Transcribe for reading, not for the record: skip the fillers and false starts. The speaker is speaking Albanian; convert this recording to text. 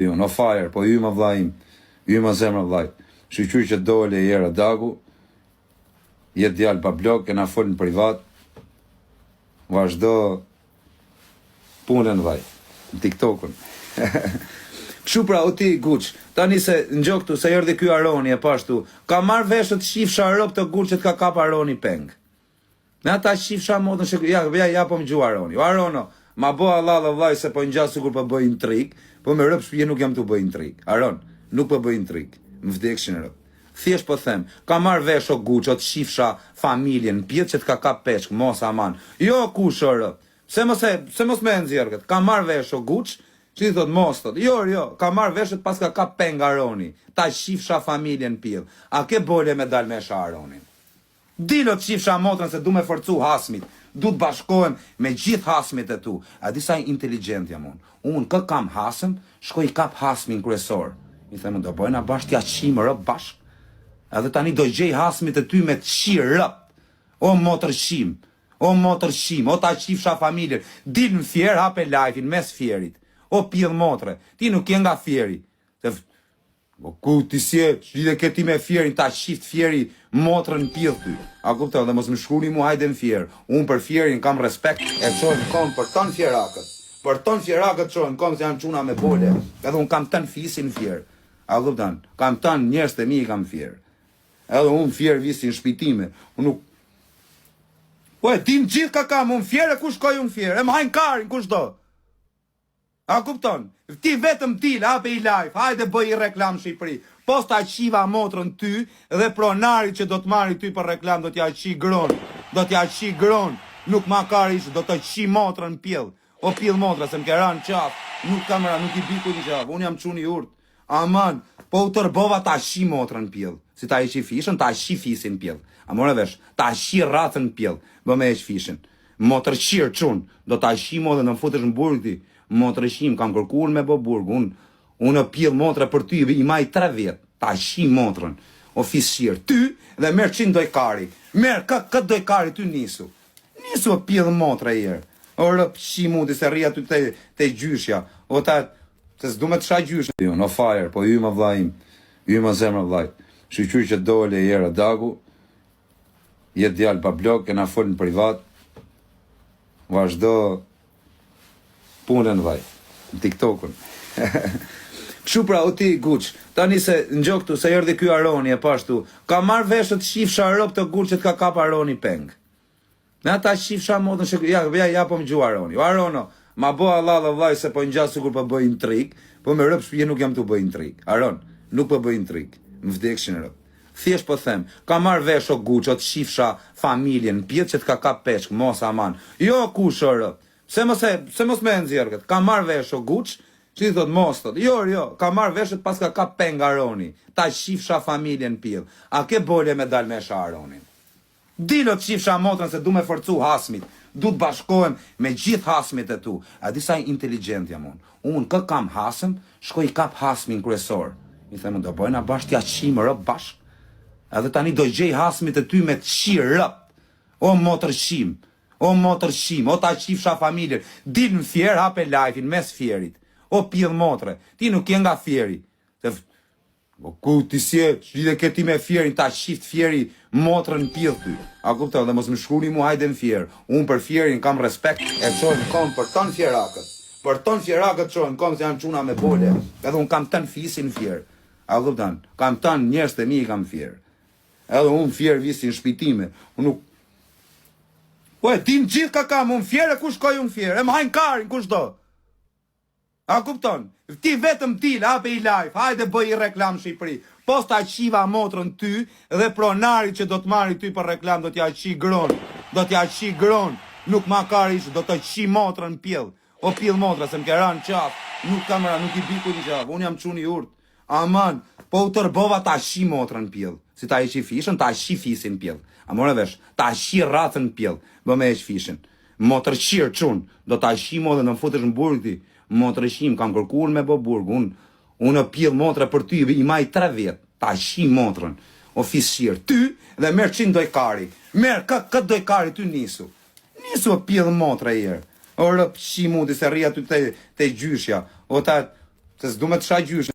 Jo, no fire, po ju më vllajim, ju më zemra vllaj. Shqyqyr që dole e jera dagu, jetë djalë pa blok, e na folën privat, vazhdo punën vaj, në TikTokun. Kështu pra, o ti Guç, tani se në gjok tu, se erdhi ky Aroni e pashtu, ka marrë vesh të shifsha rop të Guç që ka kap Aroni peng. Me ata shifsha modën që ja po më gju Aroni. O Arono, ma bo Allah dhe vllaj se po ngjas sikur po bëj intrik, po me rëp shpije nuk jam të bëj intrik. Aron, nuk po bëj intrik. Më vdekshin rëp. Thjesht po them, ka marrë vesh o Guç, o të shifsha familjen, pjetë që të ka kap peshk, mos aman. Jo kush o rëp. Se mos me nxjerrët. Ka marrë vesh o Guç, që i thot mos thot. Jo, ka marrë veshët pas ka kap peng Aroni. Ta shifsha familjen pill. A ke bole me dal me Aronin? Dilo të shifsha motrën se du me forcu hasmit. Du të bashkohem me gjithë hasmit e tu. A disa inteligent jam unë. Unë kë kam hasm, shkoj kap hasmin kryesor. I themë do bojna bashkë t'ja qimë rëp bashkë. Edhe tani do gjej hasmit e ty me të shirë rëp. O motër shim, o ta shifsha familjen. Dil në fjerë, hape lajfin, mes fjerit. O pjedh motre, ti nuk je nga fjeri. O ku ti sje, lidhe këti me fjerin, ta shift fjeri motrën pjedh ty. A kuptoj, dhe mos më shkruni mu hajde në fjerë. Unë për fjerin kam respekt, e qojnë kom për ton fjerakët. Për ton fjerakët qojnë kom se janë quna me bole. Edhe unë kam tën fisin fjerë. A kuptoj, kam tën njerës të mi kam fjerë. Edhe unë fjerë visin shpitime. Unë nuk... Po e tim gjithë ka kam, unë fjerë e kush koj unë fjerë. E më hajnë karin, kush do? A kupton? Ti vetëm til, hape i live, hajde bëj i reklam Shqipëri. Posta qiva motrën ty dhe pronari që do të marri ty për reklam do t'ja qi gron. Do t'ja qi gron. Nuk ma kari që do të qi motrën pjell. O pjell motra, se më kera në qaf. Nuk kamera, nuk i biku një qaf. Unë jam quni urt. Aman, po u tërbova ta qi motrën pjell. Si ta i qi fishën, ta qi fisin pjell. A more vesh, ta qi ratën pjell. Bë me e qi fishën. Motrë qirë qun, do ta qi motrën në futesh në burg ti. Motrë shim, kam kërkuar me Boburg, unë pjell motra për ty, i maj 3 vjet, ta shim motrën, ofisir, ty dhe merë 100 dojkari, merë, këtë dojkari ty nisu o pjell motra i erë, o rëp shim mundi se rria ty te gjyshja, o ta, se s'du me të sha gjyshja. Jo, no fire, po ju më vllajim, ju më zemra vllaj, shqyqyr që dole e jera dagu, jetë djalë pa blok, e na folën privat, vazhdo punën vaj, në TikTokun. Kështu pra, o ti Guç, tani se në gjok tu, se erdhi ky Aroni e pashtu, ka marrë vesh të shifsha rop të Guç që ka kap Aroni peng. Me ata shifsha modën që ja po më gju Aroni. O Arono, ma bo Allah dhe vllaj se po ngjas sikur po bëj intrik, po me rëp shpije nuk jam të bëj intrik. Aron, nuk po bëj intrik. Më vdekshin rëp. Thjesht po them, ka marrë vesh o Guç, o të shifsha familjen, pjetë që të ka kap peshk, mos aman. Jo kush o rëp. Se mos me nxjerrët. Ka marrë vesh o Guç, që i thot mos thot. Jo, ka marrë veshët pas ka kap peng Aroni. Ta shifsha familjen pill. A ke bole me dal me Aronin? Dilo të shifsha motrën se du me forcu hasmit. Du të bashkohem me gjithë hasmit e tu. A disa inteligent jam unë. Unë kë kam hasm, shkoj kap hasmin kryesor. I themë do bojna bashkë t'ja qimë rëp bashkë. Edhe tani do gjej hasmit e ty me të shirë rëp. O motër shim. O motër shim, o ta qifsha familjen, dil në fjerë, hape lajfin, mes fjerit. O pjedh motre, ti nuk je nga fjeri. O ku ti sje, lidhe këti me fjerin, ta qift fjeri motrën pjedh ty. A kuptoj, dhe mos më shkruni mu hajde në fjerë. Unë për fjerin kam respekt, e qojnë kom për ton fjerakët. Për ton fjerakët qojnë kom se janë quna me bole. Edhe unë kam tën fisin fjerë. A kuptoj, kam tën njerës të mi kam fjerë. Edhe unë fjerë visin shpitime. Unë nuk... Po e tim gjithë ka kam, unë fjerë e kush koj unë fjerë, e më hajnë karin, kush do? A kupton? Ti vetëm til, hape i live, hajde bëj i reklam Shqipëri. Posta qiva motrën ty dhe pronari që do të marri ty për reklam do t'ja qi gron. Do t'ja qi gron. Nuk ma kari që do të qi motrën pjell. O pjell motra, se më kera në qaf. Nuk kamera, nuk i biku një qaf. Unë jam quni urt. Aman, po u tërbova ta qi motrën pjell. Si ta i qi fishën, ta qi fisin pjell. A more vesh, ta qi ratën pjell. Bë me e që fishën. Motër qirë qun, do ta qi modë në futesh në burg ti. Motër shim, kam kërkuar me Boburg. Unë pjell motra për ty, i maj 3 vjet. Ta qi motrën. Ofisir, ty dhe merë 100 dojkari. Merë, këtë dojkari ty nisu o pjell motra i erë. O rëp qi mundi se rria ty te gjyshja. O ta, Se s'du me të shaj gjysh.